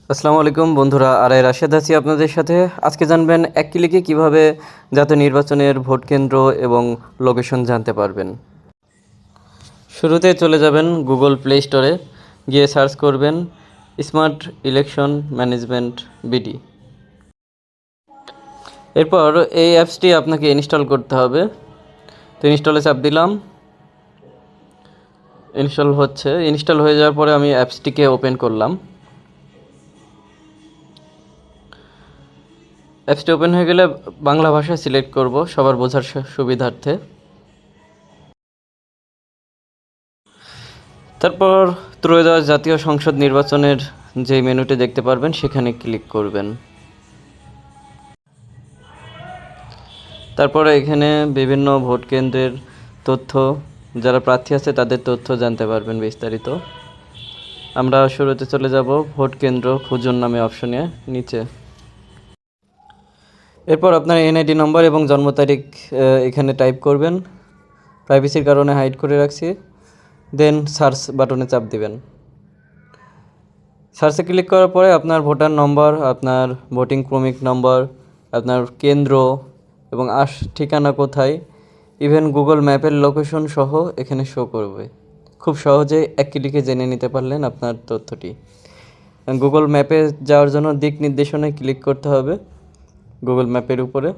আসসালামু আলাইকুম বন্ধুরা, আরাই রাশেদ আছি আপনাদের সাথে। আজকে জানবেন এক ক্লিকে কিভাবে জাতীয় নির্বাচনের ভোট কেন্দ্র এবং লোকেশন জানতে পারবেন। শুরুতে চলে যাবেন গুগল প্লে স্টোরে, গিয়ে সার্চ করবেন স্মার্ট ইলেকশন ম্যানেজমেন্ট বিডি। এরপর এই অ্যাপসটি আপনাকে ইনস্টল করতে হবে। তো ইনস্টলে চাপ দিলাম, ইনস্টল হয়ে যাওয়ার পরে আমি অ্যাপসটিকে ওপেন করলাম। অ্যাপসটি ওপেন হয়ে গেলে বাংলা ভাষা সিলেক্ট করব সবার বোঝার সুবিধার্থে। তারপর ত্রয়োদশ জাতীয় সংসদ নির্বাচনের যে মেনুটি দেখতে পারবেন সেখানে ক্লিক করবেন। তারপরে এখানে বিভিন্ন ভোট কেন্দ্রের তথ্য, যারা প্রার্থী আছে তাদের তথ্য জানতে পারবেন বিস্তারিত। আমরা শুরুতে চলে যাব ভোট কেন্দ্র খুঁজুন নামে অপশনে নিচে। এরপর আপনার এনআইডি নম্বর এবং জন্ম তারিখ এখানে টাইপ করবেন। প্রাইভেসির কারণে হাইড করে রাখছি। দেন সার্চ বাটনে চাপ দিবেন। সার্চে ক্লিক করার পরে আপনার ভোটার নম্বর, আপনার ভোটিং ক্রমিক নম্বর, আপনার কেন্দ্র এবং ঠিকানা কোথায়, ইভেন গুগল ম্যাপের লোকেশন সহ এখানে শো করবে। খুব সহজে এক ক্লিকে জেনে নিতে পারলেন আপনার তথ্যটি। গুগল ম্যাপে যাওয়ার জন্য দিক নির্দেশনায় ক্লিক করতে হবে গুগল ম্যাপের উপরে।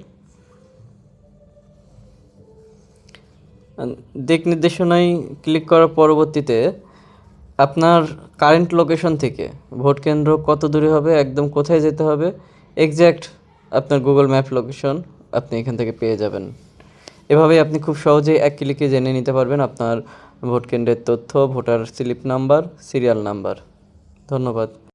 দিক নির্দেশনায় ক্লিক করার পরবর্তীতে আপনার কারেন্ট লোকেশন থেকে ভোট কেন্দ্র কত দূরে হবে, একদম কোথায় যেতে হবে, এক্স্যাক্ট আপনার গুগল ম্যাপ লোকেশন আপনি এখান থেকে পেয়ে যাবেন। এভাবেই আপনি খুব সহজেই এক ক্লিকে জেনে নিতে পারবেন আপনার ভোট কেন্দ্রের তথ্য, voter slip number, serial number. ধন্যবাদ।